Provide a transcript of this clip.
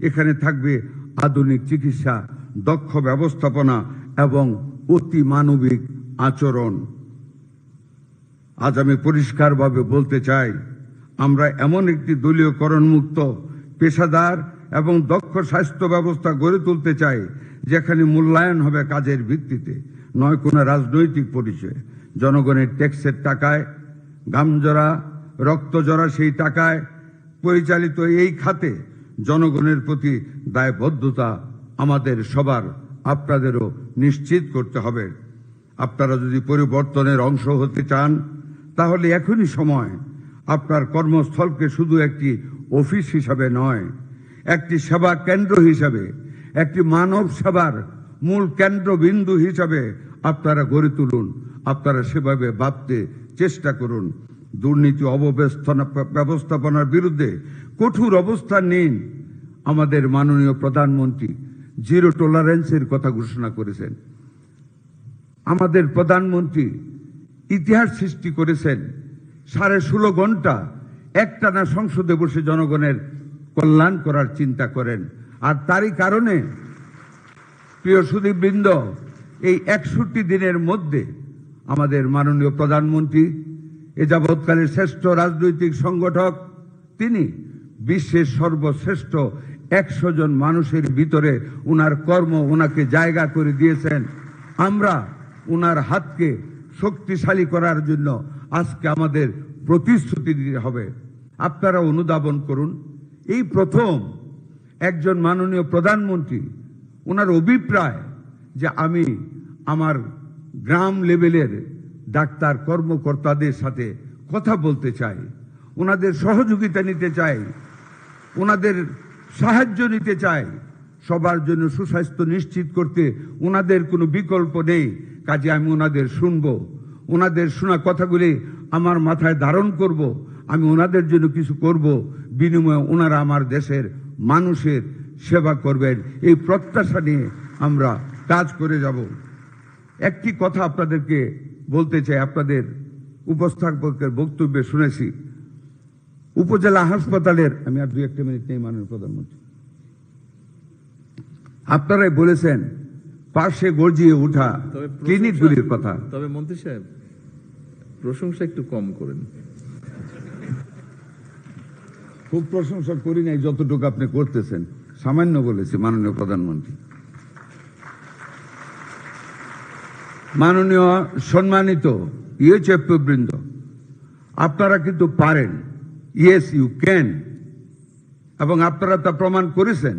এখানে থাকবে আধুনিক চিকিৎসা, দক্ষ ব্যবস্থাপনা এবং অতি মানবিক আচরণ। আজ আমি পরিষ্কারভাবে বলতে চাই, আমরা এমন একটি দলীয়করণ মুক্ত, পেশাদার এবং দক্ষ স্বাস্থ্য ব্যবস্থা গড়ে তুলতে চাই, যেখানে মূল্যায়ন হবে কাজের ভিত্তিতে, নয় কোনো রাজনৈতিক পরিচয়। জনগণের ট্যাক্সের টাকায়, ঘামজরা রক্তজরা সেই টাকায় পরিচালিত এই খাতে জনগণের প্রতি দায়বদ্ধতা আমাদের সবার, আপনাদেরও নিশ্চিত করতে হবে। আপনারা যদি পরিবর্তনের অংশ হতে চান, তাহলে এখনই সময়। আপনার কর্মস্থলকে শুধু একটি অফিস হিসাবে নয়, একটি সেবা কেন্দ্র হিসাবে, একটি মানব সেবার মূল কেন্দ্রবিন্দু হিসাবে আপনারা গড়ে তুলুন। আপনারা সেভাবে ভাবতে চেষ্টা করুন। দুর্নীতি ব্যবস্থাপনার বিরুদ্ধে কঠোর অবস্থান নিন। আমাদের মাননীয় প্রধানমন্ত্রী জিরো টলারেন্সের কথা ঘোষণা করেছেন। আমাদের প্রধানমন্ত্রী ইতিহাস সৃষ্টি করেছেন, 16.5 ঘন্টা একটানা সংসদে বসে জনগণের কল্যাণ করার চিন্তা করেন। আর তারই কারণে প্রিয় সুধীবৃন্দ, এই 61 দিনের মধ্যে আমাদের মাননীয় প্রধানমন্ত্রী, এ যাবৎকালের শ্রেষ্ঠ রাজনৈতিক সংগঠক, তিনি বিশ্বের সর্বশ্রেষ্ঠ 100 জন মানুষের ভিতরে উনার কর্ম উনাকে জায়গা করে দিয়েছেন। আমরা উনার হাতকে শক্তিশালী করার জন্য আজকে আমাদের প্রতিশ্রুতি দিতে হবে। আপনারা অনুধাবন করুন, এই প্রথম একজন মাননীয় প্রধানমন্ত্রী ওনার অভিপ্রায় যে আমি আমার গ্রাম লেভেলের ডাক্তার কর্মকর্তাদের সাথে কথা বলতে চাই, ওনাদের সহযোগিতা নিতে চাই, ওনাদের সাহায্য নিতে চাই। সবার জন্য সুস্বাস্থ্য নিশ্চিত করতে ওনাদের কোনো বিকল্প নেই। কাজে আমি ওনাদের শুনবো, ওনাদের শোনা কথাগুলি আমার মাথায় ধারণ করব, আমি ওনাদের জন্য কিছু করব, বিনিময়ে ওনারা আমার দেশের মানুষের সেবা করবেন। এই প্রত্যাশা নিয়ে আমরা কাজ করে যাব। একটি কথা আপনাদেরকে বলতে চাই, আপনাদের উপস্থাপকের বক্তব্যে শুনেছি উপজেলা হাসপাতালের, আমি আর 2-1 মিনিট নেই মাননীয় প্রধানমন্ত্রী, আপনারাই বলেছেন পাশে গর্জিয়ে ওঠা ক্লিনিকগুলির কথা। তবে মন্ত্রী সাহেব, প্রশংসা একটু কম করেন। খুব প্রশংসা করি নাই, যতটুকু আপনি করতেছেন সামান্য বলেছি মাননীয় প্রধানমন্ত্রী। মাননীয় সম্মানিত ইউএচএফ বৃন্দ, আপনারা কিন্তু পারেন, ইয়েস ইউ ক্যান, এবং আপনারা তা প্রমাণ করেছেন।